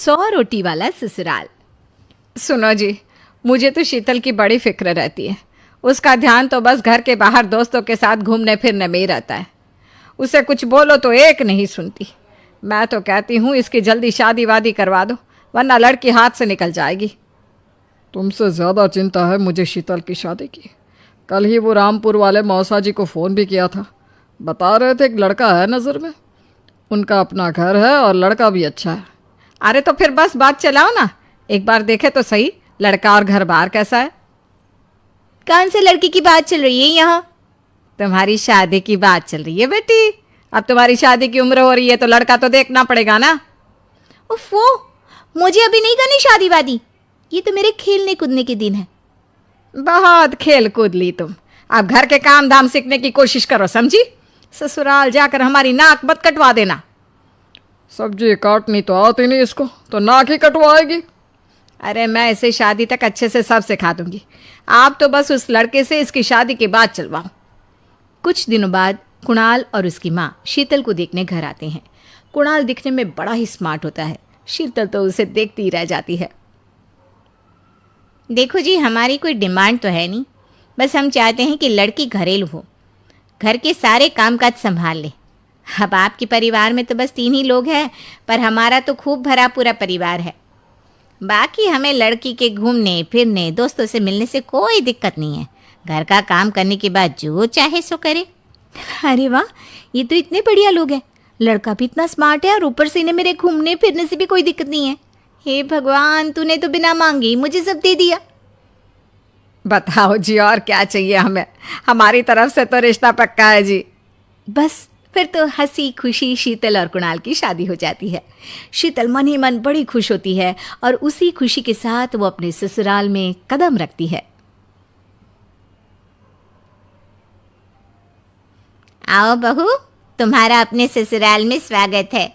100 रोटी वाला ससुराल। सुनो जी, मुझे तो शीतल की बड़ी फिक्र रहती है। उसका ध्यान तो बस घर के बाहर दोस्तों के साथ घूमने फिरने में ही रहता है। उसे कुछ बोलो तो एक नहीं सुनती। मैं तो कहती हूँ इसकी जल्दी शादी वादी करवा दो, वरना लड़की हाथ से निकल जाएगी। तुमसे ज़्यादा चिंता है मुझे शीतल की शादी की। कल ही वो रामपुर वाले मौसा जी को फ़ोन भी किया था। बता रहे थे एक लड़का है नज़र में। उनका अपना घर है और लड़का भी अच्छा है। अरे तो फिर बस बात चलाओ ना, एक बार देखे तो सही लड़का और घर बार कैसा है। कौन से लड़की की बात चल रही है यहाँ? तुम्हारी शादी की बात चल रही है बेटी। अब तुम्हारी शादी की उम्र हो रही है तो लड़का तो देखना पड़ेगा ना। उफ़ो, मुझे अभी नहीं करनी शादी वादी। ये तो मेरे खेलने कूदने के दिन है। बहुत खेल कूद ली तुम। अब घर के काम धाम सीखने की कोशिश करो, समझी? ससुराल जाकर हमारी नाक मत कटवा देना। सब्जी काटनी तो आती नहीं इसको, तो नाक ही कटवाएगी। अरे मैं इसे शादी तक अच्छे से सब सिखा दूंगी। आप तो बस उस लड़के से इसकी शादी के बाद चलवाओ। कुछ दिनों बाद कुणाल और उसकी माँ शीतल को देखने घर आते हैं। कुणाल दिखने में बड़ा ही स्मार्ट होता है। शीतल तो उसे देखती ही रह जाती है। देखो जी, हमारी कोई डिमांड तो है नहीं, बस हम चाहते हैं कि लड़की घरेलू हो, घर के सारे कामकाज संभाल ले। अब आपके परिवार में तो बस 3 ही लोग हैं, पर हमारा तो खूब भरा पूरा परिवार है। बाकी हमें लड़की के घूमने फिरने दोस्तों से मिलने से कोई दिक्कत नहीं है। घर का काम करने के बाद जो चाहे सो करे। अरे वाह, ये तो इतने बढ़िया लोग हैं। लड़का भी इतना स्मार्ट है और ऊपर से इन्हें मेरे घूमने फिरने से भी कोई दिक्कत नहीं है। हे भगवान, तूने तो बिना मांगे ही मुझे सब दे दिया। बताओ जी, और क्या चाहिए हमें? हमारी तरफ से तो रिश्ता पक्का है जी। बस फिर तो हंसी खुशी शीतल और कुणाल की शादी हो जाती है। शीतल मन ही मन बड़ी खुश होती है और उसी खुशी के साथ वो अपने ससुराल में कदम रखती है। आओ बहू, तुम्हारा अपने ससुराल में स्वागत है।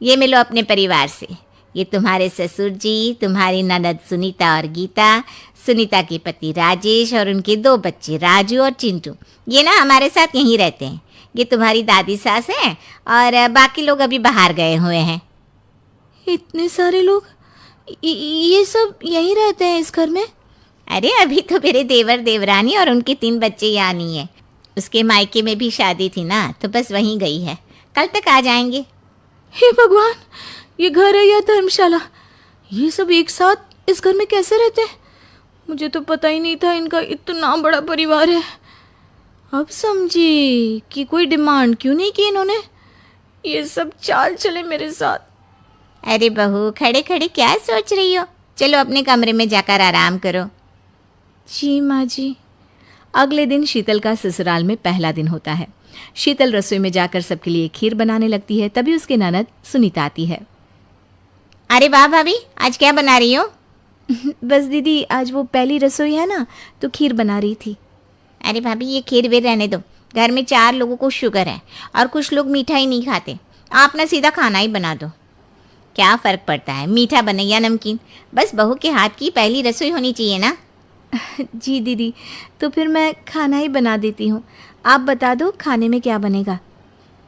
ये मिलो अपने परिवार से। ये तुम्हारे ससुर जी, तुम्हारी ननद सुनीता और गीता, सुनीता के पति राजेश और उनके 2 बच्चे राजू और चिंटू। ये ना हमारे साथ यहीं रहते हैं। ये तुम्हारी दादी सास हैं और बाकी लोग अभी बाहर गए हुए हैं। इतने सारे लोग, ये सब यहीं रहते हैं इस घर में? अरे अभी तो मेरे देवर देवरानी और उनके 3 बच्चे यहाँ नहीं है। उसके मायके में भी शादी थी ना, तो बस वहीं गई है। कल तक आ जाएंगे। हे भगवान, ये घर है या धर्मशाला? ये सब एक साथ इस घर में कैसे रहते हैं? मुझे तो पता ही नहीं था इनका इतना बड़ा परिवार है। अब समझी कि कोई डिमांड क्यों नहीं की इन्होंने। ये सब चाल चले मेरे साथ। अरे बहू, खड़े खड़े क्या सोच रही हो? चलो अपने कमरे में जाकर आराम करो। जी माँ जी। अगले दिन शीतल का ससुराल में पहला दिन होता है। शीतल रसोई में जाकर सबके लिए खीर बनाने लगती है। तभी उसके ननद सुनीता आती है। अरे वाह भाभी, आज क्या बना रही हो? बस दीदी, आज वो पहली रसोई है ना, तो खीर बना रही थी। अरे भाभी, ये खीर वीर रहने दो। घर में 4 लोगों को शुगर है और कुछ लोग मीठा ही नहीं खाते। आप ना सीधा खाना ही बना दो। क्या फ़र्क पड़ता है मीठा बने या नमकीन? बस बहू के हाथ की पहली रसोई होनी चाहिए ना। जी दीदी, तो फिर मैं खाना ही बना देती हूँ। आप बता दो खाने में क्या बनेगा?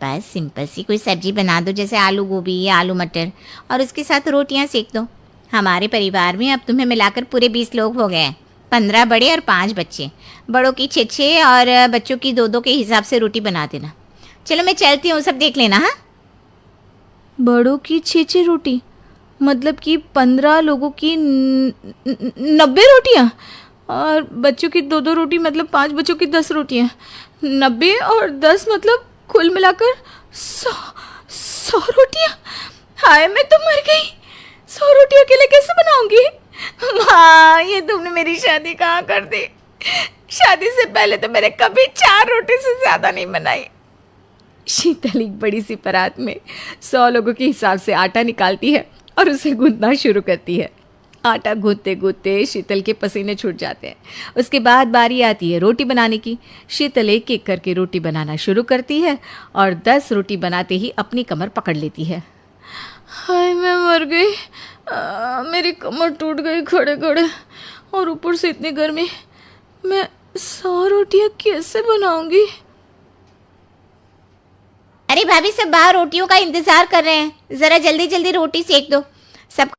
बस सिंपल सी कोई सब्जी बना दो, जैसे आलू गोभी या आलू मटर, और उसके साथ रोटियां सेक दो। हमारे परिवार में अब तुम्हें मिलाकर पूरे 20 लोग हो गए हैं। 15 बड़े और 5 बच्चे। बड़ों की 6 और बच्चों की 2 के हिसाब से रोटी बना देना। चलो मैं चलती हूँ, सब देख लेना। हाँ, बड़ों की 6 रोटी मतलब कि 15 लोगों की 90 रोटियाँ, और बच्चों की 2 रोटी मतलब 5 बच्चों की 10 रोटियाँ। 90 और 10 मतलब कुल मिलाकर 100 रोटियाँ। हाय, मैं तो मर गई। 100 रोटी अकेले कैसे बनाऊंगी? माँ, ये तुमने मेरी शादी कहाँ कर दी? शादी से पहले तो मैंने कभी 4 रोटी से ज़्यादा नहीं बनाई। शीतल एक बड़ी सी परात में 100 लोगों के हिसाब से आटा निकालती है और उसे गूंथना शुरू करती है। आटा गूंथते गूंथते शीतल के पसीने छूट जाते हैं। उसके बाद बारी आती है रोटी बनाने की। शीतल एक एक करके रोटी बनाना शुरू करती है और 10 रोटी बनाते ही अपनी कमर पकड़ लेती है। हाय, मैं मर गई। मेरी कमर टूट गई खड़े खड़े, और ऊपर से इतनी गर्मी। मैं 100 रोटियां कैसे बनाऊंगी? अरे भाभी, सब बाहर रोटियों का इंतजार कर रहे हैं। ज़रा जल्दी जल्दी रोटी सेक दो। सब